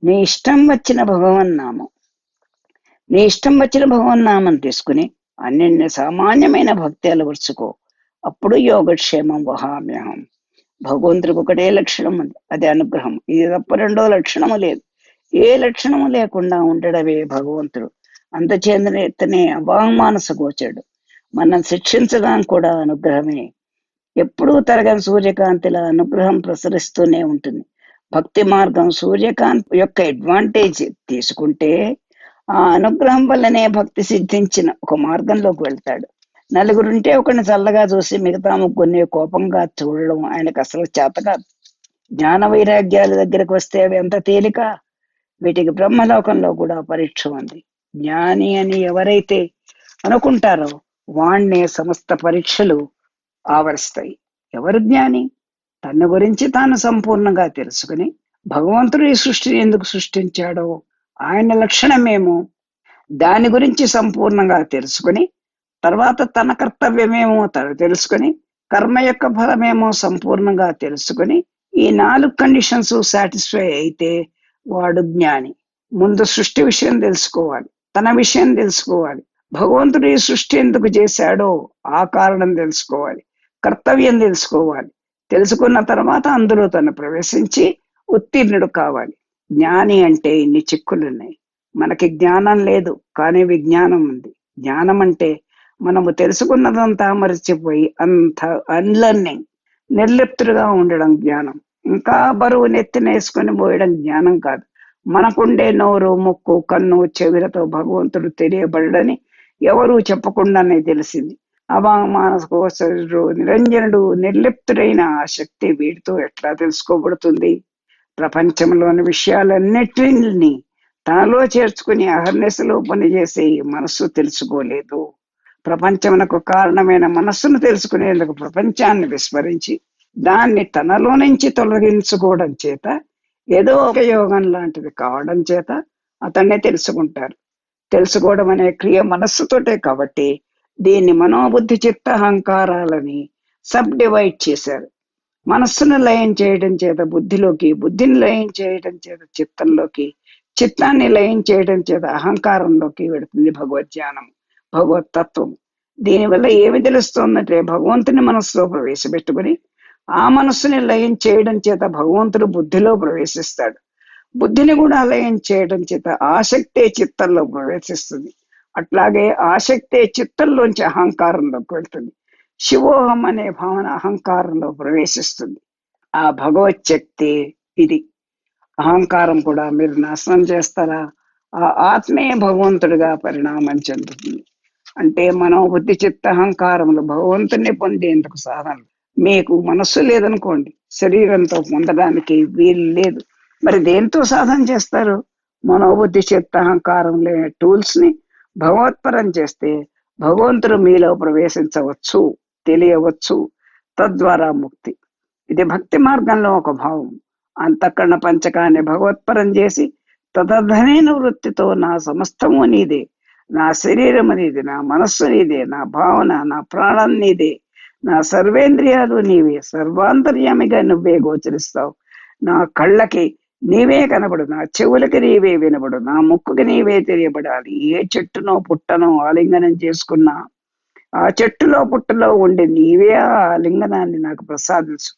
నీ ఇష్టం వచ్చిన భగవన్నామం నీ ఇష్టం వచ్చిన భగవన్నామం తీసుకుని అన్నిన్ని సామాన్యమైన భక్తి అలవర్చుకో. అప్పుడు యోగక్షేమం వహామ్యహం. భగవంతుడికి ఒకటే లక్షణం ఉంది, అది అనుగ్రహం. ఇది తప్ప రెండో లక్షణము లేదు. ఏ లక్షణము లేకుండా ఉండడమే భగవంతుడు. అందుచేతనే అవాంగ్మానస గోచరుడు. మనం శిక్షించడానికి కూడా అనుగ్రహమే. ఎప్పుడూ తరగని సూర్యకాంతిలా అనుగ్రహం ప్రసరిస్తూనే ఉంటుంది. భక్తి మార్గం సూర్యకాంతి యొక్క అడ్వాంటేజ్ తీసుకుంటే ఆ అనుగ్రహం వల్లనే భక్తి సిద్ధించిన ఒక మార్గంలోకి వెళ్తాడు. నలుగురుంటే ఒకరిని చల్లగా చూసి మిగతా ముగ్గురిని కోపంగా చూడడం ఆయనకు అసలు చేత కాదు. జ్ఞాన వైరాగ్యాల దగ్గరకు వస్తే అవి ఎంత తేలిక. వీటికి బ్రహ్మలోకంలో కూడా పరీక్ష ఉంది. జ్ఞాని అని ఎవరైతే అనుకుంటారో వాణ్ణే సమస్త పరీక్షలు ఆవరిస్తాయి. ఎవరు జ్ఞాని? తన గురించి తాను సంపూర్ణంగా తెలుసుకుని భగవంతుడు ఈ సృష్టిని ఎందుకు సృష్టించాడో, ఆయన లక్షణమేమో దాని గురించి సంపూర్ణంగా తెలుసుకుని, తర్వాత తన కర్తవ్యమేమో తను తెలుసుకుని, కర్మ యొక్క ఫలమేమో సంపూర్ణంగా తెలుసుకుని, ఈ 4 కండిషన్స్ సాటిస్ఫై అయితే వాడు జ్ఞాని. ముందు సృష్టి విషయం తెలుసుకోవాలి, తన విషయం తెలుసుకోవాలి, భగవంతుడు ఈ సృష్టి ఎందుకు చేశాడో ఆ కారణం తెలుసుకోవాలి, కర్తవ్యం తెలుసుకోవాలి. తెలుసుకున్న తర్వాత అందులో తను ప్రవేశించి ఉత్తీర్ణుడు కావాలి. జ్ఞాని అంటే ఇన్ని చిక్కులున్నాయి. మనకి జ్ఞానం లేదు, కానీ విజ్ఞానం ఉంది. జ్ఞానం అంటే మనము తెలుసుకున్నదంతా మరిచిపోయి అంత అన్లర్నింగ్, నిర్లిప్తుడుగా ఉండడం జ్ఞానం. ఇంకా బరువు నెత్తినేసుకొని పోయడం జ్ఞానం కాదు. మనకుండే నోరు, ముక్కు, కన్ను, చెవులతో భగవంతుడు తెలియబడని ఎవరూ చెప్పకుండానే తెలిసింది. అవామానసకోశరుడు నిరంజనుడు నిర్లిప్తుడైన ఆ శక్తి వీడితో ఎట్లా తెలుసుకోబడుతుంది? ప్రపంచంలోని విషయాలన్నిటిని తనలో చేర్చుకుని అహర్నిశలో పనిచేసే ఈ మనస్సు తెలుసుకోలేదు. ప్రపంచమునకు కారణమైన మనస్సును తెలుసుకునేందుకు ప్రపంచాన్ని విస్మరించి దాన్ని తనలో నుంచి తొలగించుకోవడం చేత, ఏదో ఒక యోగం లాంటిది కావడం చేత అతన్నే తెలుసుకుంటారు. తెలుసుకోవడం అనే క్రియ మనస్సుతోటే కాబట్టి దీన్ని మనోబుద్ధి చిత్త అహంకారాలని సబ్ డివైడ్ చేశారు. మనస్సును లయం చేయడం చేత బుద్ధిలోకి, బుద్ధిని లయం చేయడం చేత చిత్తంలోకి, చిత్తాన్ని లయం చేయడం చేత అహంకారంలోకి వెడుతుంది భగవద్ధ్యానం, భగవతత్వం. దీనివల్ల ఏమి తెలుస్తోందంటే భగవంతుని మనస్సులో ప్రవేశపెట్టుకుని ఆ మనస్సుని లయం చేయడం చేత భగవంతుడు బుద్ధిలో ప్రవేశిస్తాడు. బుద్ధిని కూడా లయం చేయడం చేత ఆసక్తే చిత్తంలో ప్రవేశిస్తుంది. అట్లాగే ఆసక్తే చిత్తంలోంచి అహంకారంలోకి వెళ్తుంది. శివోహం అనే భావన అహంకారంలో ప్రవేశిస్తుంది. ఆ భగవత్ శక్తి ఇది. అహంకారం కూడా మీరు నాశనం చేస్తారా? ఆ ఆత్మే భగవంతుడిగా పరిణామం చెందుతుంది. అంటే మనోబుద్ధి చిత్త అహంకారములు భగవంతుని పొందేందుకు సాధన. మీకు మనస్సు లేదనుకోండి, శరీరంతో పొందడానికి వీలు లేదు. మరి దేంతో సాధన చేస్తారు? మనోబుద్ధి చిత్త అహంకారం లేని టూల్స్ ని భగవత్పరం చేస్తే భగవంతుడు మీలో ప్రవేశించవచ్చు, తెలియవచ్చు. తద్వారా ముక్తి. ఇది భక్తి మార్గంలో ఒక భావం. అంతఃకరణ పంచకాన్ని భగవత్పరం చేసి తదధనైన వృత్తితో నా సమస్తము నీదే, నా శరీరము నీదే, నా మనస్సు నీదే, నా భావన, నా ప్రాణం నీదే, నా సర్వేంద్రియాలు నీవే, సర్వాంతర్యామిగా నువ్వే గోచరిస్తావు. నా కళ్ళకి నీవే కనబడు, నా చెవులకి నీవే వినబడు, నా ముక్కుకి నీవే తెలియబడాలి. ఏ చెట్టునో పుట్టనో ఆలింగనం చేసుకున్నా ఆ చెట్టులో పుట్టలో ఉండి నీవే ఆ లింగనాన్ని నాకు ప్రసాదించు.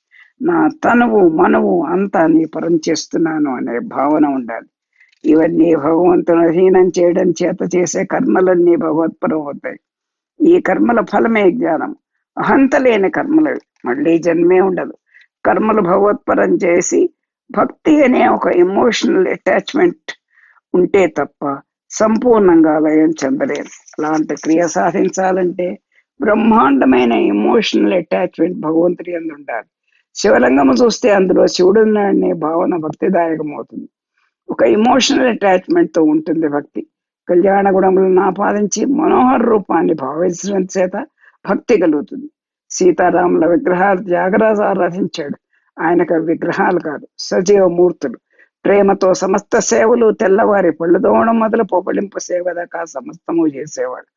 నా తనువు మనవు అంతా నీ పరం చేస్తున్నాను అనే భావన ఉండాలి. ఇవన్నీ భగవంతుని అధీనం చేయడం చేత చేసే కర్మలన్నీ భగవత్పరం అవుతాయి. ఈ కర్మల ఫలమే జ్ఞానం. అహంత లేని కర్మలు మళ్ళీ జన్మే ఉండదు. కర్మలు భగవత్పరం చేసి భక్తి అనే ఒక ఎమోషనల్ అటాచ్మెంట్ ఉంటే తప్ప సంపూర్ణంగా లయం చెందలేదు. అలాంటి క్రియ సాధించాలంటే బ్రహ్మాండమైన ఎమోషనల్ అటాచ్మెంట్ భగవంతుడి యందు ఉండాలి. శివలింగము చూస్తే అందులో శివుడు ఉన్నాడనే భావన భక్తిదాయకం అవుతుంది. ఒక ఎమోషనల్ అటాచ్మెంట్ తో ఉంటుంది భక్తి. కళ్యాణ గుణములను ఆపాదించి మనోహర రూపాన్ని భావించడం చేత భక్తి కలుగుతుంది. సీతారాముల విగ్రహాలు త్యాగరాజు ఆరాధించాడు. ఆయనకు విగ్రహాలు కాదు, సజీవ మూర్తులు. ప్రేమతో సమస్త సేవలు, తెల్లవారి పళ్ళు తోమడం మొదలు పొపలింపు సేవ దాకా సమస్తము చేసేవాడు.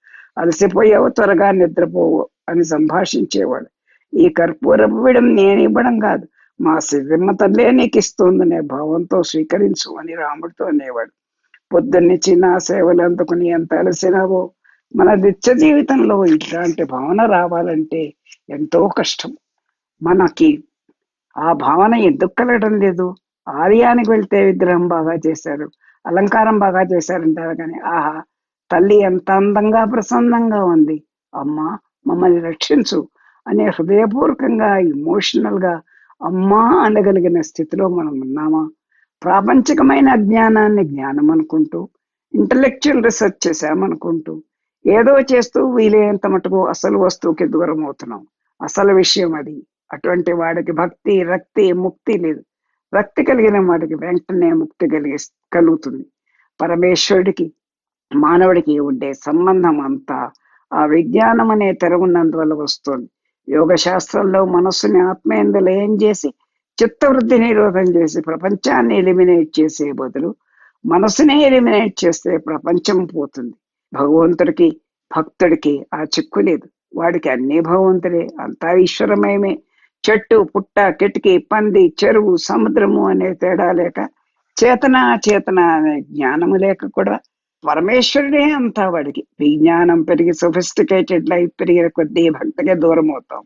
అలసిపోయావు, త్వరగా నిద్రపోవు అని సంభాషించేవాడు. ఈ కర్పూరపు విడం నేను ఇవ్వడం కాదు, మా సిరిమ్మ తల్లే నీకు ఇస్తుందనే భావంతో స్వీకరించు అని రాముడితో అనేవాడు. పొద్దున్నుంచి నా సేవలు అందుకుని ఎంత అలసినావో, మన నిత్య జీవితంలో ఇట్లాంటి భావన రావాలంటే ఎంతో కష్టం. మనకి ఆ భావన ఎందుకు కలగడం లేదు? ఆలయానికి వెళ్తే విగ్రహం బాగా చేశారు, అలంకారం బాగా చేశారంటారు కానీ, ఆహా, తల్లి ఎంత అందంగా ప్రసన్నంగా ఉంది, అమ్మా మమ్మల్ని రక్షించు అనే హృదయపూర్వకంగా ఇమోషనల్ గా అమ్మా అనగలిగిన స్థితిలో మనం ఉన్నామా? ప్రాపంచికమైన అజ్ఞానాన్ని జ్ఞానం అనుకుంటూ, ఇంటలెక్చువల్ రీసెర్చ్ చేశామనుకుంటూ, ఏదో చేస్తూ వీలైనంత మటుకు అసలు వస్తువుకి దూరం అవుతున్నాం. అసలు విషయం అది. అటువంటి వాడికి భక్తి, రక్తి, ముక్తి లేదు. రక్తి కలిగిన వాడికి వెంటనే ముక్తి కలుగుతుంది. పరమేశ్వరుడికి మానవుడికి ఉండే సంబంధం అంతా ఆ విజ్ఞానం అనే తెరవున్నందువల్ల వస్తుంది. యోగ శాస్త్రంలో మనస్సుని ఆత్మయందు లయం చేసి చిత్తవృద్ధి నిరోధం చేసి ప్రపంచాన్ని ఎలిమినేట్ చేసే బదులు మనసునే ఎలిమినేట్ చేస్తే ప్రపంచం పోతుంది. భగవంతుడికి భక్తుడికి ఆ చిక్కు లేదు. వాడికి అన్ని భగవంతుడే, అంతా ఈశ్వరమయమే. చెట్టు పుట్ట కిటికీ పంది చెరువు సముద్రము అనే తేడా లేక, చేతన చేతన అనే జ్ఞానము లేక కూడా పరమేశ్వరుడే అంతా వాడికి. విజ్ఞానం పెరిగి సొఫిస్టికేటెడ్ లైఫ్ పెరిగిన కొద్దీ భక్తికి దూరం అవుతాం.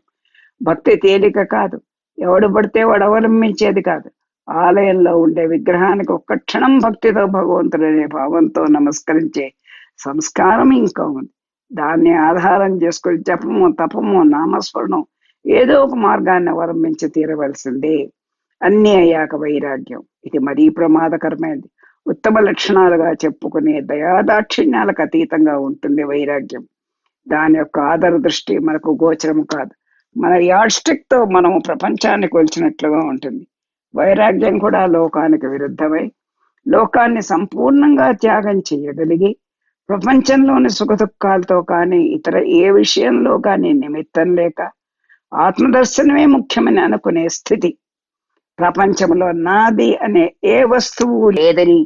భక్తి తేలిక కాదు, ఎవడు పడితే వాడు అవలంబించేది కాదు. ఆలయంలో ఉండే విగ్రహానికి ఒక్క క్షణం భక్తితో భగవంతుడనే భావంతో నమస్కరించే సంస్కారం ఇంకా ఉంది. దాన్ని ఆధారం చేసుకుని జపము తపము నామస్మరణం ఏదో ఒక మార్గాన్ని అవలంబించి తీరవలసిందే. అన్నీ అయ్యాక వైరాగ్యం, ఇది మరీ ప్రమాదకరమైనది. ఉత్తమ లక్షణాలుగా చెప్పుకునే దయాదాక్షిణ్యాలకు అతీతంగా ఉంటుంది వైరాగ్యం. దాని యొక్క ఆదర దృష్టి మనకు గోచరం కాదు. మన యాడ్ స్టిక్ తో మనం ప్రపంచాన్ని కొలిచినట్లుగా ఉంటుంది. వైరాగ్యం కూడా లోకానికి విరుద్ధమై లోకాన్ని సంపూర్ణంగా త్యాగం చేయగలిగి ప్రపంచంలోని సుఖదుఖాలతో కానీ ఇతర ఏ విషయంలో కానీ నిమిత్తం లేక ఆత్మదర్శనమే ముఖ్యమని అనుకునే స్థితి. ప్రపంచంలో నాది అనే ఏ వస్తువు లేదని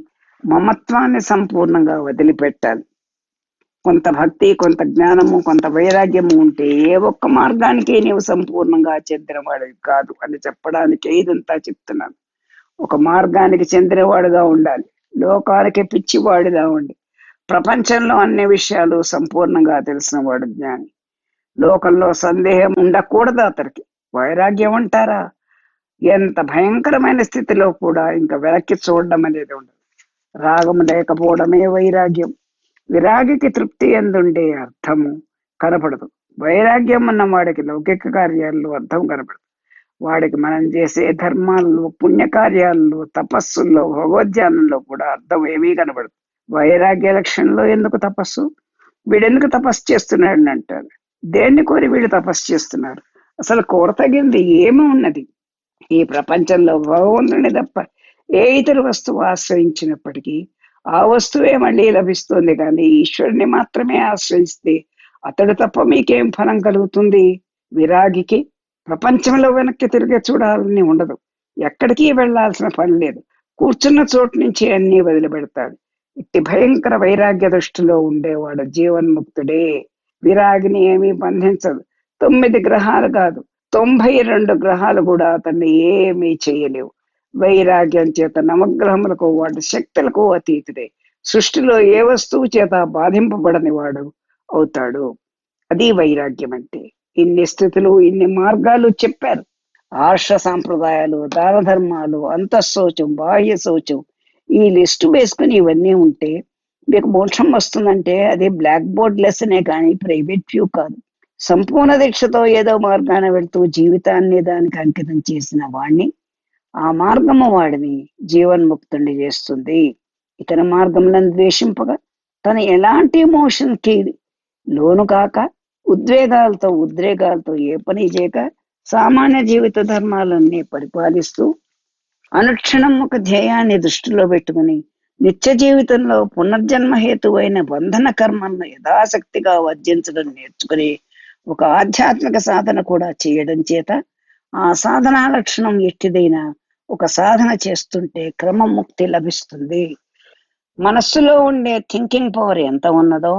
మమత్వాన్ని సంపూర్ణంగా వదిలిపెట్టాలి. కొంత భక్తి, కొంత జ్ఞానము, కొంత వైరాగ్యము ఉంటే ఏ ఒక్క మార్గానికి నీవు సంపూర్ణంగా చెందినవాడివి కాదు అని చెప్పడానికి ఇదంతా చెప్తున్నాను. ఒక మార్గానికి చెందినవాడుగా ఉండాలి, లోకానికి పిచ్చివాడుగా ఉండి ప్రపంచంలో అన్ని విషయాలు సంపూర్ణంగా తెలిసిన వాడు జ్ఞాని. లోకంలో సందేహం ఉండకూడదు అతనికి. వైరాగ్యం అంటారా, ఎంత భయంకరమైన స్థితిలో కూడా ఇంకా వెనక్కి చూడడం అనేది ఉండదు. రాగం లేకపోవడమే వైరాగ్యం. విరాగికి తృప్తి ఎందుండే అర్థము కనపడదు. వైరాగ్యం అన్న వాడికి లౌకిక కార్యాల్లో అర్థం కనపడదు. వాడికి మనం చేసే ధర్మాల్లో, పుణ్యకార్యాల్లో, తపస్సుల్లో, భగవద్ధ్యానంలో కూడా అర్థం ఏమీ కనపడదు. వైరాగ్య లక్షణంలో ఎందుకు తపస్సు? వీడెందుకు తపస్సు చేస్తున్నాడని అంటారు. దేన్ని కోరి వీడు తపస్సు చేస్తున్నారు? అసలు కోరతగింది ఏమి ఉన్నది? ఈ ప్రపంచంలో భగవంతుని తప్ప ఏ ఇతర వస్తువు ఆశ్రయించినప్పటికీ ఆ వస్తువే మళ్ళీ లభిస్తుంది. కానీ ఈశ్వరుని మాత్రమే ఆశ్రయిస్తే అతడు తప్ప మీకేం ఫలం కలుగుతుంది? విరాగికి ప్రపంచంలో వెనక్కి తిరిగి చూడాలని ఉండదు. ఎక్కడికి వెళ్లాల్సిన పని లేదు. కూర్చున్న చోటు నుంచి అన్ని వదిలిపెడతాడు. ఇట్టి భయంకర వైరాగ్య దృష్టిలో ఉండేవాడు జీవన్ముక్తుడే. విరాగిని ఏమీ బంధించదు. 9 గ్రహాలు కాదు, 92 గ్రహాలు కూడా అతన్ని ఏమీ చేయలేవు. వైరాగ్యం చేత నవగ్రహములకు వాటి శక్తులకు అతీతుడే. సృష్టిలో ఏ వస్తువు చేత బాధింపబడని వాడు అవుతాడు. అది వైరాగ్యం అంటే. ఇన్ని స్థితులు, ఇన్ని మార్గాలు చెప్పారు. ఆర్ష సాంప్రదాయాలు, దాన ధర్మాలు, అంతఃశౌచం, బాహ్య శౌచం, ఈ లిస్టు వేసుకుని ఇవన్నీ ఉంటే మీకు మోక్షం వస్తుందంటే అది బ్లాక్ బోర్డ్ లెసనే కానీ ప్రైవేట్ వ్యూ కాదు. సంపూర్ణ దీక్షతో ఏదో మార్గాన వెళ్తూ జీవితాన్ని దానికి అంకితం చేసిన వాణ్ణి, ఆ మార్గము వాడిని జీవన్ముక్తుణ్ణి చేస్తుంది. ఇతర మార్గములను ద్వేషింపగా తను ఎలాంటి ఎమోషన్ కి లోను కాక ఉద్రేగాలతో ఏ పని చేయక సామాన్య జీవిత ధర్మాలన్నీ పరిపాలిస్తూ అనుక్షణం ఒక ధ్యేయాన్ని దృష్టిలో పెట్టుకుని నిత్య జీవితంలో పునర్జన్మ హేతువైన బంధన కర్మలను యథాశక్తిగా వర్జించడం నేర్చుకుని ఒక ఆధ్యాత్మిక సాధన కూడా చేయడం చేత ఆ సాధనా లక్షణం ఎట్టిదైనా ఒక సాధన చేస్తుంటే క్రమముక్తి లభిస్తుంది. మనస్సులో ఉండే థింకింగ్ పవర్ ఎంత ఉన్నదో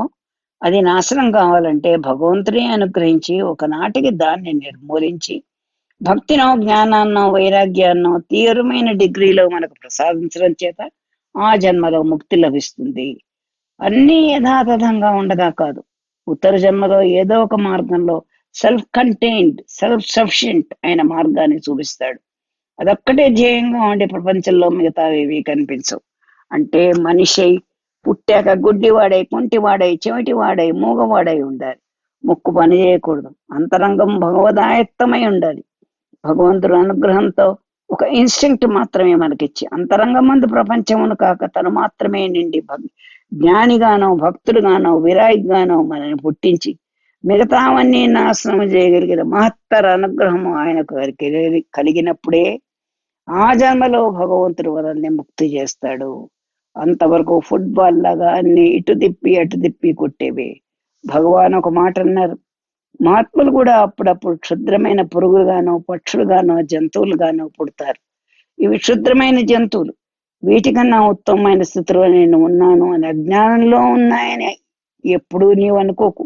అది నాశనం కావాలంటే భగవంతుడే అనుగ్రహించి ఒకనాటికి దాన్ని నిర్మూలించి భక్తినో జ్ఞానాన్నో వైరాగ్యాన్నో తీవ్రమైన డిగ్రీలో మనకు ప్రసాదించడం చేత ఆ జన్మలో ముక్తి లభిస్తుంది. అన్నీ యథాతథంగా ఉండగా కాదు, ఉత్తర జన్మలో ఏదో ఒక మార్గంలో సెల్ఫ్ కంటైన్డ్ సెల్ఫ్ సఫిషియెంట్ అయిన మార్గాన్ని చూపిస్తాడు. అదొక్కటే ధ్యేయంగా ఉండే ప్రపంచంలో మిగతావేవి కనిపించవు. అంటే మనిషి పుట్టాక గుడ్డివాడై, కుంటివాడై, చెవిటివాడై, మూగవాడై ఉండాలి. ముక్కు పని చేయకూడదు. అంతరంగం భగవదాయత్తమై ఉండాలి. భగవంతుడు అనుగ్రహంతో ఒక ఇన్స్టింక్ట్ మాత్రమే మనకిచ్చి, అంతరంగం మందు ప్రపంచమును కాక తను మాత్రమే నిండి జ్ఞానిగానో, భక్తుడుగానో, విరాగిగానో మనల్ని పుట్టించి మిగతావన్నీ నాశనం చేయగలిగిన మహత్తర అనుగ్రహము ఆయనకు కలిగినప్పుడే ఆ జన్మలో భగవంతుడు మనల్ని ముక్తి చేస్తాడు. అంతవరకు ఫుట్బాల్ లాగా అన్ని ఇటు తిప్పి అటు తిప్పి కొట్టేవి. భగవాన్ ఒక మాట అన్నారు, మహాత్ములు కూడా అప్పుడప్పుడు క్షుద్రమైన పురుగులుగానో, పక్షులుగానో, జంతువులుగానో పుడతారు. ఇవి క్షుద్రమైన జంతువులు. వీటికన్నా ఉత్తమమైన స్థితిలో నేను ఉన్నాను అని అజ్ఞానంలో ఉన్నాయని ఎప్పుడూ నీవు అనుకోకు.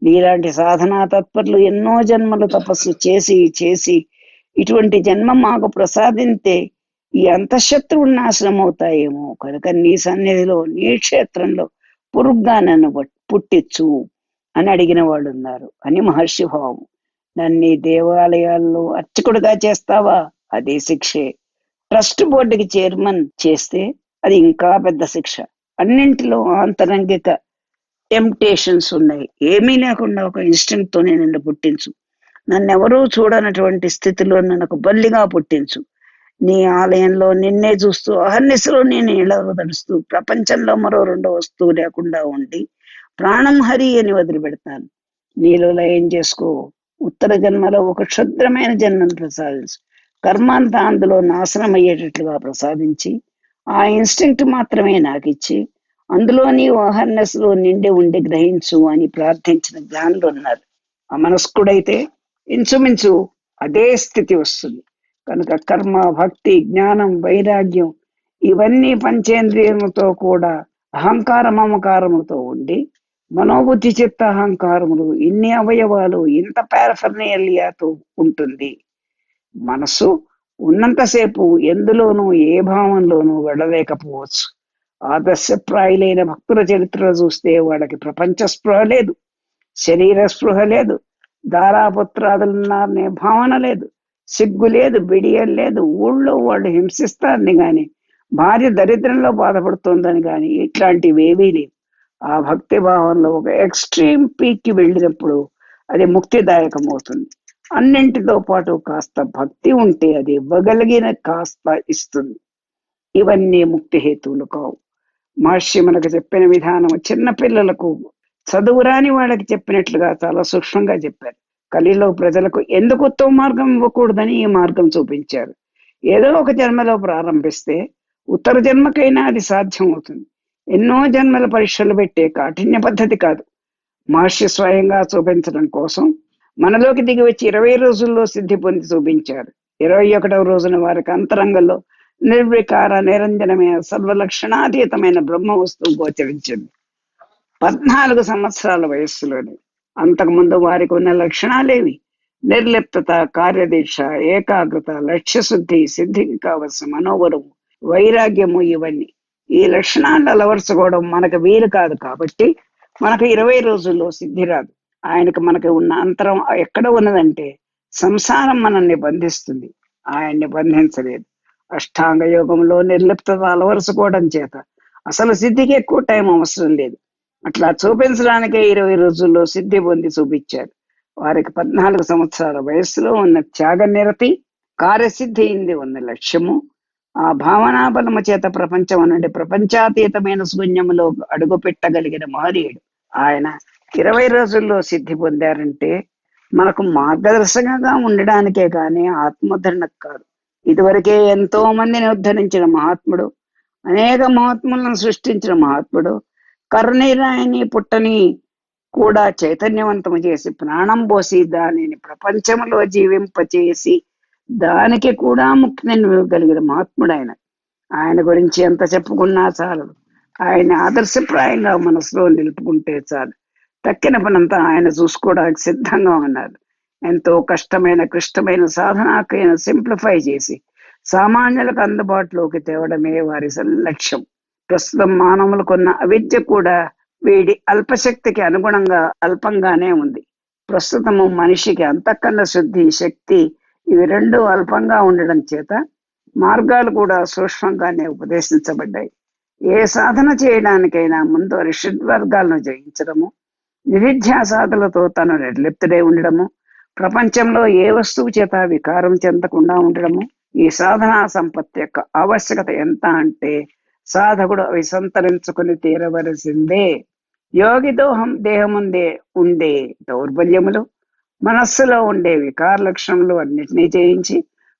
నీలాంటి సాధనా తత్పరులు ఎన్నో జన్మలు తపస్సు చేసి చేసి ఇటువంటి జన్మ మాకు ప్రసాదింతే ఈ అంతఃశత్రువులు నాశనం అవుతాయేమో, కనుక నీ సన్నిధిలో, నీ క్షేత్రంలో పురుగ్గా నన్ను పుట్టించు అని అడిగిన వాళ్ళు ఉన్నారు అని మహర్షి భావం. నన్ను ఈ దేవాలయాల్లో అర్చకుడిగా చేస్తావా, అదే శిక్షే. ట్రస్ట్ బోర్డుకి చైర్మన్ చేస్తే అది ఇంకా పెద్ద శిక్ష. అన్నింటిలో ఆంతరంగిక టెంప్టేషన్స్ ఉన్నాయి. ఏమీ లేకుండా ఒక ఇన్స్టింక్ట్ తోనే నిన్ను పుట్టించు. నన్నెవరూ చూడనటువంటి స్థితిలో నన్ను బల్లిగా పుట్టించు. నీ ఆలయంలో నిన్నే చూస్తూ అహర్నిశలో నేను ఇళ్ళదడుస్తూ ప్రపంచంలో మరో రెండో వస్తువు లేకుండా ఉండి ప్రాణం హరి అని వదిలిపెడతాను. నీలో లయం చేసుకో. ఉత్తర జన్మలో ఒక క్షుద్రమైన జన్మను ప్రసాదించు. కర్మాంతా అందులో నాశనం అయ్యేటట్లుగా ప్రసాదించి ఆ ఇన్స్టింక్ట్ మాత్రమే నాకిచ్చి అందులో నీవు అహర్నెస్లో నిండి ఉండి గ్రహించు అని ప్రార్థించిన జ్ఞానులు ఉన్నారు. అమనస్కుడైతే ఇంచుమించు అదే స్థితి వస్తుంది. కనుక కర్మ, భక్తి, జ్ఞానం, వైరాగ్యం ఇవన్నీ పంచేంద్రియములతో కూడా అహంకార మమకారములతో ఉండి మనోబుద్ధి చిత్త అహంకారములు ఇన్ని అవయవాలు ఇంత పారఫర్నేలియాతో ఉంటుంది. మనసు ఉన్నంతసేపు ఎందులోనూ ఏ భావంలోనూ వెళ్ళలేకపోవచ్చు. ఆదర్శప్రాయులైన భక్తుల చరిత్రలు చూస్తే వాళ్ళకి ప్రపంచ స్పృహ లేదు, శరీర స్పృహ లేదు, దారాపుత్రాదులున్నారనే భావన లేదు, సిగ్గు లేదు, బిడియం లేదు. ఊళ్ళో వాళ్ళు హింసిస్తారని గాని, భార్య దరిద్రంలో బాధపడుతోందని గాని ఇట్లాంటివి ఏవీ లేవు. ఆ భక్తి భావంలో ఒక ఎక్స్ట్రీమ్ పీక్ కి వెళ్ళినప్పుడు అది ముక్తిదాయకం అవుతుంది. అన్నింటితో పాటు కాస్త భక్తి ఉంటే అది ఇవ్వగలిగిన కాస్త ఇస్తుంది. ఇవన్నీ ముక్తి హేతువులు కావు. మహర్షి మనకు చెప్పిన విధానం చిన్న పిల్లలకు, చదువురాని వాళ్ళకి చెప్పినట్లుగా చాలా సూక్ష్మంగా చెప్పారు. కలిలో ప్రజలకు ఎందుకు ఉత్తమ మార్గం ఇవ్వకూడదని ఈ మార్గం చూపించారు. ఏదో ఒక జన్మలో ప్రారంభిస్తే ఉత్తర జన్మకైనా అది సాధ్యం అవుతుంది. ఎన్నో జన్మల పరీక్షలు పెట్టే కాఠిన్య పద్ధతి కాదు. మహర్షి స్వయంగా చూపించడం కోసం మనలోకి దిగి వచ్చి 20 రోజుల్లో సిద్ధి పొంది చూపించారు. 21వ రోజున వారికి అంతరంగంలో నిర్వికార నిరంజనమైన సర్వలక్షణాతీతమైన బ్రహ్మ వస్తువు గోచరించింది. 14 సంవత్సరాల వయస్సులోనే. అంతకుముందు వారికి ఉన్న లక్షణాలేవి? నిర్లిప్తత, కార్యదీక్ష, ఏకాగ్రత, లక్ష్యశుద్ధి, సిద్ధికి కావలసిన మనోబలము, వైరాగ్యము ఇవన్నీ. ఈ లక్షణాలు అలవరుచుకోవడం మనకు వీలు కాదు కాబట్టి మనకు 20 రోజుల్లో సిద్ధి రాదు. ఆయనకు మనకు ఉన్న అంతరం ఎక్కడ ఉన్నదంటే సంసారం మనల్ని బంధిస్తుంది, ఆయన్ని బంధించలేదు. అష్టాంగ యోగంలో నిర్లిప్తత అలవరుచుకోవడం చేత అసలు సిద్ధికి ఎక్కువ టైం అవసరం లేదు. అట్లా చూపించడానికే 20 రోజుల్లో సిద్ధి పొంది చూపించారు. వారికి 14 సంవత్సరాల వయస్సులో ఉన్న త్యాగ నిరతి, కార్యసిద్ధి ఇంది ఉన్న లక్ష్యము, ఆ భావనా బలము చేత ప్రపంచం నుండి ప్రపంచాతీతమైన శూన్యములో అడుగు పెట్టగలిగిన మహనీయుడు. ఆయన 20 రోజుల్లో సిద్ధి పొందారంటే మనకు మార్గదర్శకంగా ఉండడానికే కానీ ఆత్మోద్ధరణకు కాదు. ఇదివరకే ఎంతో మందిని ఉద్ధరించిన మహాత్ముడు, అనేక మహాత్ములను సృష్టించిన మహాత్ముడు, కరుణీరాయిని పుట్టని కూడా చైతన్యవంతము చేసి ప్రాణం పోసి దానిని ప్రపంచంలో జీవింపచేసి దానికి కూడా ముక్తిని ఇవ్వగలిగిన మహాత్ముడు ఆయన. ఆయన గురించి ఎంత చెప్పుకున్నా చాలు. ఆయన ఆదర్శప్రాయంగా మనసులో నిలుపుకుంటే చాలు. తక్కిన పనంతా ఆయన చూసుకోవడానికి సిద్ధంగా ఉన్నారు. ఎంతో కష్టమైన క్లిష్టమైన సాధనాకైనా సింప్లిఫై చేసి సామాన్యులకు అందుబాటులోకి తేవడమే వారి లక్ష్యం. ప్రస్తుతం మానవులకున్న అవిద్య కూడా వీడి అల్పశక్తికి అనుగుణంగా అల్పంగానే ఉంది. ప్రస్తుతము మనిషికి అంతఃకరణ శుద్ధి, శక్తి ఇవి రెండు అల్పంగా ఉండడం చేత మార్గాలు కూడా సూక్ష్మంగానే ఉపదేశించబడ్డాయి. ఏ సాధన చేయడానికైనా ముందు వర్గాలను జయించడము, నిరుధ్యాసాదులతో తను నిర్లిప్తుడై ఉండడము, ప్రపంచంలో ఏ వస్తువు చేత వికారం చెందకుండా ఉండడము, ఈ సాధనా సంపత్తి యొక్క ఆవశ్యకత ఎంత అంటే సాధకుడు అవి సంతరించుకుని తీరవలసిందే. యోగి దేహముందే ఉండే దౌర్బల్యములు, మనస్సులో ఉండే వికార లక్షణములు అన్నిటినీ జయించి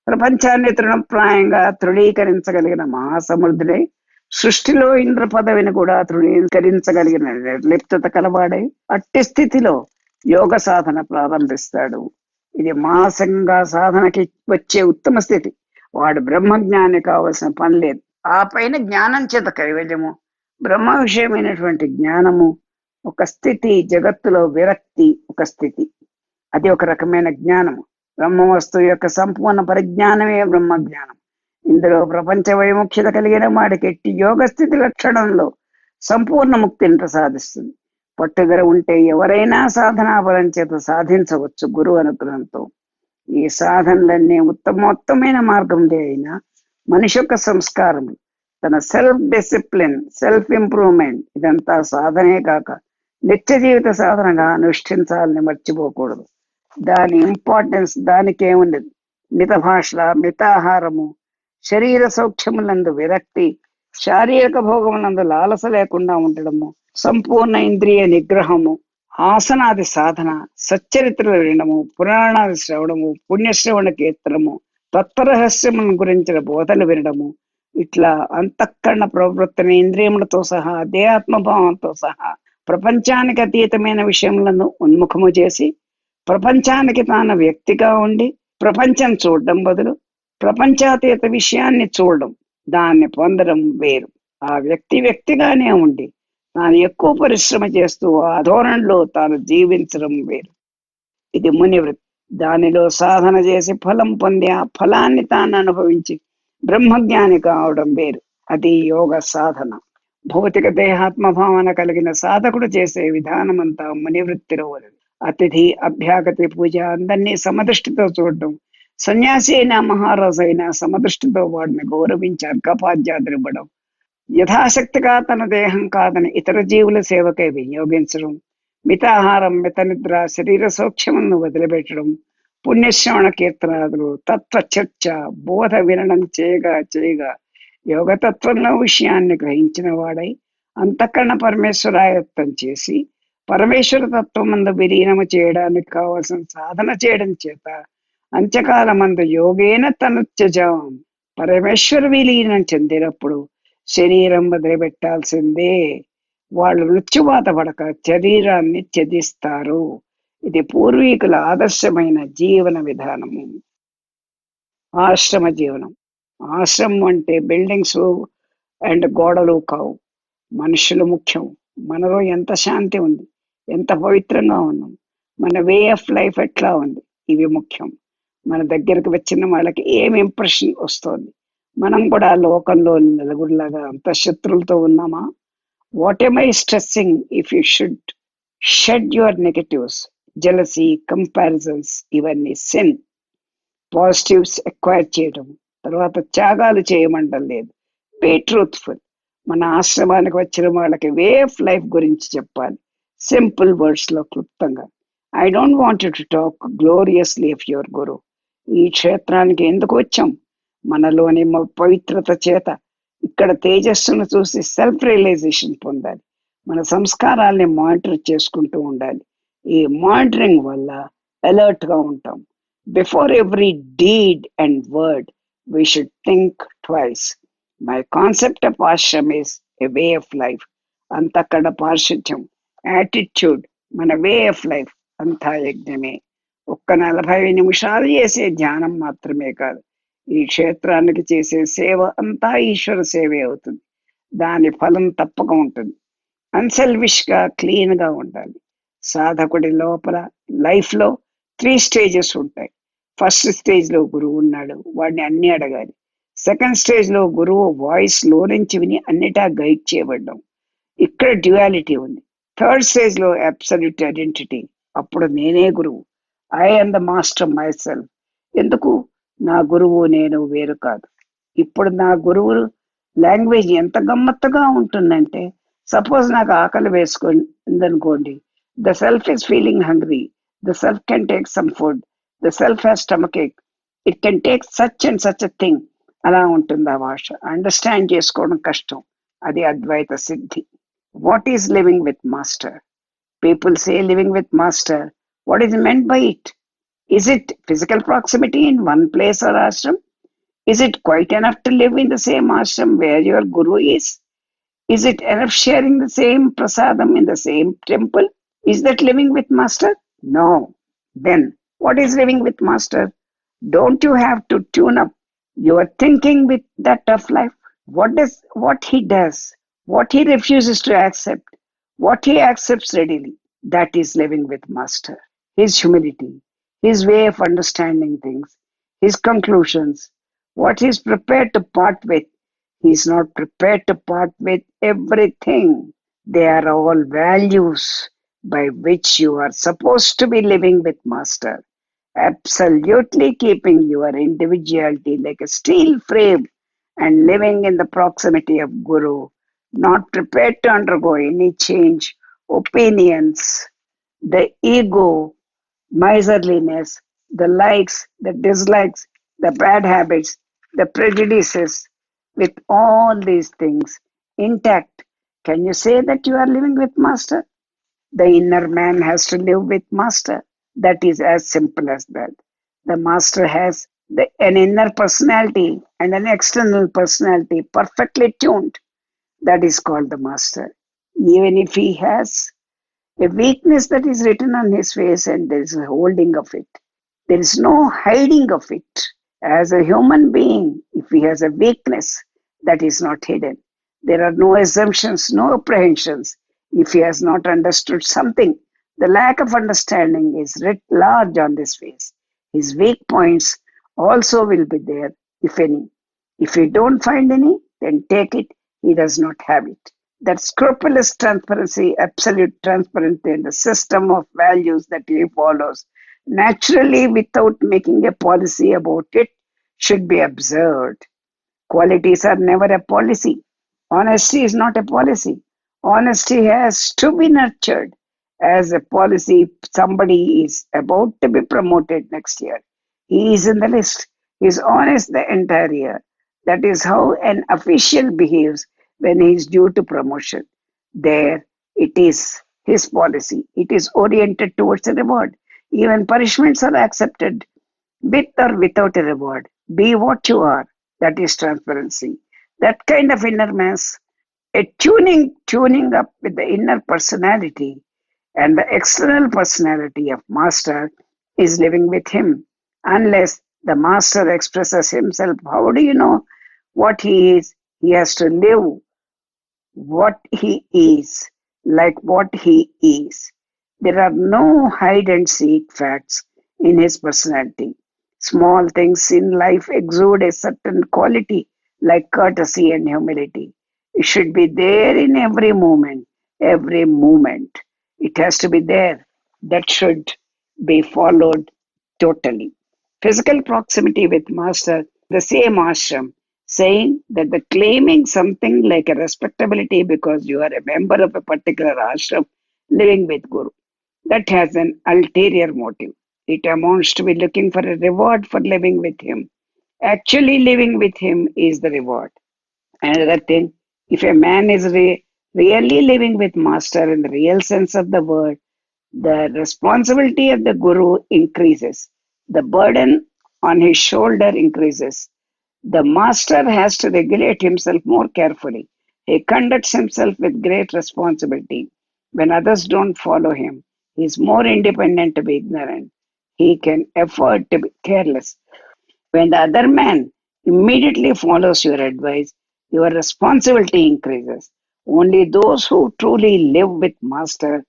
ప్రపంచాన్ని తృణప్రాయంగా తృణీకరించగలిగిన మహాసమృద్ధుడై, సృష్టిలో ఇంద్ర పదవిని కూడా తృణీకరించగలిగిన నిర్లిప్తత కలవాడై అట్టి స్థితిలో యోగ సాధన ప్రారంభిస్తాడు. ఇది మానసికంగా సాధనకి వచ్చే ఉత్తమ స్థితి. వాడు బ్రహ్మజ్ఞాని కావలసిన పని లేదు. ఆ పైన జ్ఞానం చేత కైవల్యము, బ్రహ్మ విషయమైనటువంటి జ్ఞానము ఒక స్థితి. జగత్తులో విరక్తి ఒక స్థితి, అది ఒక రకమైన జ్ఞానము. బ్రహ్మ వస్తువు యొక్క సంపూర్ణ పరిజ్ఞానమే బ్రహ్మ జ్ఞానం. ఇందులో ప్రపంచ వైముఖ్యత కలిగిన వాడికి ఎట్టి యోగ స్థితి లక్షణంలో సంపూర్ణ ముక్తిని ప్రసాదిస్తుంది. పట్టుదల ఉంటే ఎవరైనా సాధనా బలం చేత సాధించవచ్చు గురువు అనుగ్రహంతో. ఈ సాధనలన్నీ ఉత్తమోత్తమైన మార్గంలో అయినా మనిషి యొక్క సంస్కారం, తన సెల్ఫ్ డిసిప్లిన్, సెల్ఫ్ ఇంప్రూవ్మెంట్ ఇదంతా సాధనే కాక నిత్య జీవిత సాధనగా అనుష్ఠించాలని మర్చిపోకూడదు. దాని ఇంపార్టెన్స్ దానికే ఉండదు. మిత భాష, మితాహారము, శరీర సౌఖ్యములందు విరక్తి, శారీరక భోగములందు లాలస లేకుండా ఉండడము, సంపూర్ణ ఇంద్రియ నిగ్రహము, ఆసనాది సాధన, సచ్చరిత్రలు వినడము, పురాణాది శ్రవణము, పుణ్యశ్రవణ కీర్తనము, తత్వరహస్యములను గురించిన బోధలు వినడము, ఇట్లా అంతఃకరణ ప్రవృత్తిని ఇంద్రియములతో సహా దేహాత్మభావంతో సహా ప్రపంచానికి అతీతమైన విషయములను ఉన్ముఖము చేసి ప్రపంచానికి తాను వ్యక్తిగా ఉండి ప్రపంచం చూడడం బదులు ప్రపంచాతీత విషయాన్ని చూడడం, దాన్ని పొందడం వేరు. ఆ వ్యక్తిగానే ఉండి తాను ఎక్కువ పరిశ్రమ చేస్తూ ఆ ధోరణిలో తాను జీవించడం వేరు. ఇది ముని వృత్తి. దానిలో సాధన చేసి ఫలం పొంది ఆ ఫలాన్ని తాను అనుభవించి బ్రహ్మజ్ఞాని కావడం వేరు. అది యోగ సాధన. భౌతిక దేహాత్మ భావన కలిగిన సాధకుడు చేసే విధానమంతా మునివృత్తిలో ఉన్నది. అతిథి, అభ్యాగతి, పూజ అందరినీ సమదృష్టితో చూడడం, సన్యాసి అయినా మహారాజు అయినా సమదృష్టితో వాడిని గౌరవించి అర్ఘపాద్యాదులు ఇవ్వడం, యథాశక్తిగా తన దేహం కాదని ఇతర జీవుల సేవకై వినియోగించడం, మితాహారం, మిత నిద్ర, శరీర సౌఖ్యములను వదిలిపెట్టడం, పుణ్యశ్రవణ కీర్తనాదులు, తత్వ చర్చ, బోధ వినడం చేయగా యోగతత్వంలో విషయాన్ని గ్రహించిన వాడై అంతఃకరణ పరమేశ్వరాయత్తం చేసి పరమేశ్వర తత్వమందు విలీనము చేయడానికి కావలసిన సాధన చేయడం చేత అంత్యకాలమందు యోగేన తనుత్యజం పరమేశ్వర విలీనం చెందినప్పుడు శరీరం వదిలిపెట్టాల్సిందే. వాళ్ళు మృత్యువాత పడక శరీరాన్ని త్యజిస్తారు. ఇది పూర్వీకుల ఆదర్శమైన జీవన విధానము. ఆశ్రమ జీవనం. ఆశ్రమం అంటే బిల్డింగ్స్ అండ్ గోడలు కావు, మనుషులు ముఖ్యం. మనలో ఎంత శాంతి ఉంది, ఎంత పవిత్రంగా ఉన్నాం, మన వే ఆఫ్ లైఫ్ ఎట్లా ఉంది, ఇవి ముఖ్యం. మన దగ్గరకు వచ్చిన వాళ్ళకి ఏం ఇంప్రెషన్ వస్తుంది, మనం కూడా లోకంలో నలుగురిలాగా అంత శత్రులతో ఉన్నామా? What am I stressing if you should shed your negatives, jealousy, comparisons, ఇవన్నీ సిన్. పాజిటివ్స్ ఎక్వైర్ చేయడం, తర్వాత త్యాగాలు చేయమంటం లేదు. Be truthful. మన ఆశ్రమానికి వచ్చిన వాళ్ళకి వే ఆఫ్ లైఫ్ గురించి చెప్పాలి, సింపుల్ వర్డ్స్ లో క్లుప్తంగా. I don't want to talk gloriously of your guru. ఈ క్షేత్రానికి ఎందుకు వచ్చాం? మనలోని పవిత్రత చేత ఇక్కడ తేజస్సును చూసి సెల్ఫ్ రియలైజేషన్ పొందాలి. మన సంస్కారాల్ని మానిటర్ చేసుకుంటూ ఉండాలి. ఈ మానిటరింగ్ వల్ల అలర్ట్ గా ఉంటాం. Before every deed and word, we should think twice. My concept of ashram is a way of life. అంతక్కడ పారిశుద్ధ్యం, యాటిట్యూడ్, మన వే ఆఫ్ లైఫ్ అంతా యజ్ఞమే. ఒక్క 40 నిమిషాలు చేసే ధ్యానం మాత్రమే కాదు, ఈ క్షేత్రానికి చేసే సేవ అంతా ఈశ్వర సేవే అవుతుంది. దాని ఫలం తప్పక ఉంటుంది. అన్సెల్ఫిష్ గా, క్లీన్ గా ఉండాలి. సాధకుడి లోపల లైఫ్ లో త్రీ స్టేజెస్ ఉంటాయి. ఫస్ట్ స్టేజ్ లో గురువు ఉన్నాడు, వాడిని అన్ని అడగాలి. సెకండ్ స్టేజ్ లో గురువు వాయిస్ లో నుంచి విని అన్నిటా గైడ్ చేయబడ్డాం. ఇక్కడ డ్యుయాలిటీ ఉంది. థర్డ్ స్టేజ్ లో అబ్సల్యూట్ ఐడెంటిటీ. అప్పుడు నేనే గురువు. I am the master myself. ఎందుకు? నా గురువు నేను వేరు కాదు. ఇప్పుడు నా గురువు లాంగ్వేజ్ ఎంత గమ్మత్తుగా ఉంటుందంటే, సపోజ్ నాకు ఆకలి వేసుకుందనుకోండి, the self is feeling hungry, the self can take some food, the self has stomach ache, it can take such and such a thing. అలా ఉంటుంది ఆ భాష. అండర్స్టాండ్ చేసుకోవడం కష్టం. అది అద్వైత సిద్ధి. What is living with master? People say living with master. What is meant by it? Is it physical proximity in one place or ashram? Is it quite enough to live in the same ashram where your guru is? Is it enough sharing the same prasadam in the same temple? Is that living with master? No. Then what is living with master? Don't you have to tune up your thinking with that of life? What he does, what he refuses to accept, what he accepts readily, that is living with master. His humility, his way of understanding things, his conclusions, what he is prepared to part with. He is not prepared to part with everything. They are all values by which you are supposed to be living with master, absolutely keeping your individuality like a steel frame and living in the proximity of Guru, not prepared to undergo any change, opinions, the ego, miserliness, the likes, the dislikes, the bad habits, the prejudices, with all these things intact. Can you say that you are living with Master? The inner man has to live with Master. That is as simple as that. The Master has an inner personality and an external personality perfectly tuned. That is called the Master. Even if he has a weakness that is written on his face and there is a holding of it, there is no hiding of it. As a human being, if he has a weakness, that is not hidden. There are no assumptions, no apprehensions. If he has not understood something, the lack of understanding is writ large on this face. His weak points also will be there, if any. If you don't find any, then take it, he does not have it. That scrupulous transparency, absolute transparency in the system of values that he follows, naturally without making a policy about it, should be observed. Qualities are never a policy. Honesty is not a policy. Honesty has to be nurtured as a policy. Somebody is about to be promoted next year. He is in the list. He is honest the entire year. That is how an official behaves when he is due to promotion. There, it is his policy. It is oriented towards a reward. Even punishments are accepted with or without a reward. Be what you are. That is transparency. That kind of inner mass, a tuning up with the inner personality and the external personality of master is living with him. Unless the master expresses himself, how do you know what he is? He has to live what he is, like what he is. There are no hide and seek facts in his personality. Small things in life exude a certain quality, like courtesy and humility. It should be there in every moment, every moment. It has to be there. That should be followed totally. Physical proximity with Master, the same ashram, saying that the claiming something like a respectability because you are a member of a particular ashram living with Guru, that has an ulterior motive. It amounts to be looking for a reward for living with him. Actually, living with him is the reward. Another thing, if a man is really living with Master in the real sense of the word, the responsibility of the Guru increases. The burden on his shoulder increases. The master has to regulate himself more carefully. He conducts himself with great responsibility. When others don't follow him, he is more independent to be ignorant. He can afford to be careless. When the other man immediately follows your advice, your responsibility increases. Only those who truly live with Master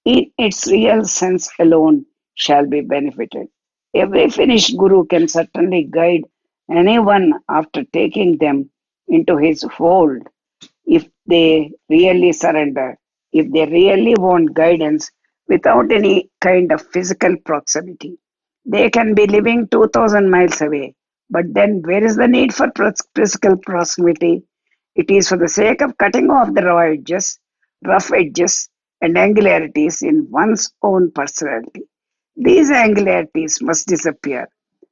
in its real sense alone shall be benefited. Every finished guru can certainly guide anyone after taking them into his fold if they really surrender, if they really want guidance without any kind of physical proximity. They can be living 2000 miles away, but then where is the need for physical proximity? It is for the sake of cutting off the rough edges, and angularities in one's own personality. These angularities must disappear.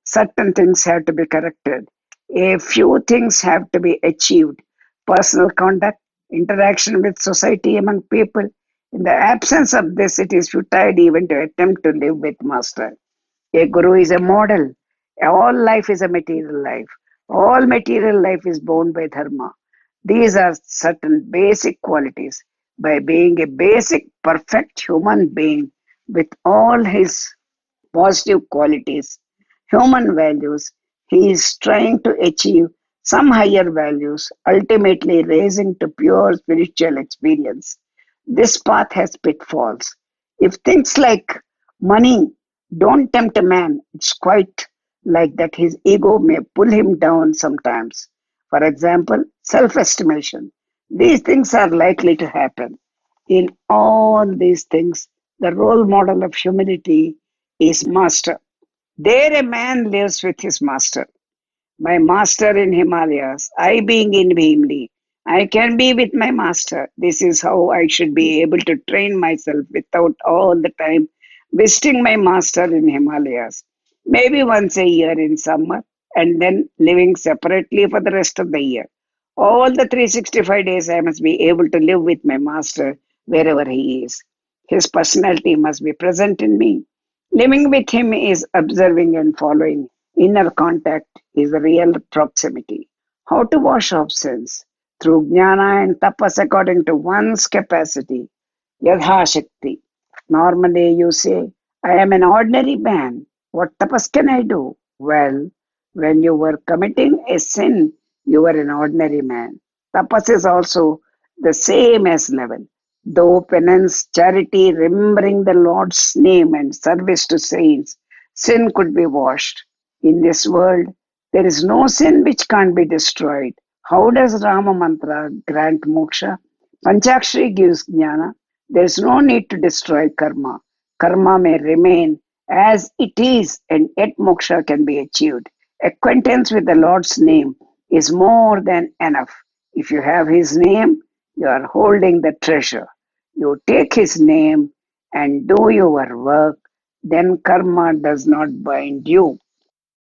Certain things have to be corrected. A few things have to be achieved. Personal conduct, interaction with society among people. In the absence of this, it is futile even to attempt to live with Master. A guru is a model. All life is a material life. All material life is bound by dharma. These are certain basic qualities. By being a basic, perfect human being with all his positive qualities, human values, he is trying to achieve some higher values, ultimately raising to pure spiritual experience. This path has pitfalls. If things like money don't tempt a man, it's quite like that his ego may pull him down sometimes. For example, self estimation. These things are likely to happen. In all these things, the role model of humility is master. There a man lives with his master. My master in Himalayas, I being in Bhimli, I can be with my master. This is how I should be able to train myself without all the time visiting my master in Himalayas. Maybe once a year in summer and then living separately for the rest of the year. All the 365 days I must be able to live with my master wherever he is. His personality must be present in me. Living with him is observing and following. Inner contact is real proximity. How to wash off sins? Through jnana and tapas according to one's capacity. Yadha Shakti. Normally you say, I am an ordinary man. What tapas can I do? Well, when you were committing a sin, you were an ordinary man. Tapas is also the same as level. Though penance, charity, remembering the Lord's name, and service to saints, sin could be washed. In this world, there is no sin which can't be destroyed. How does Rama Mantra grant moksha? Panchakshri gives jnana. There is no need to destroy karma. Karma may remain as it is, and yet moksha can be achieved. Acquaintance with the Lord's name is more than enough. If you have His name, you are holding the treasure. You take His name and do your work, then karma does not bind you.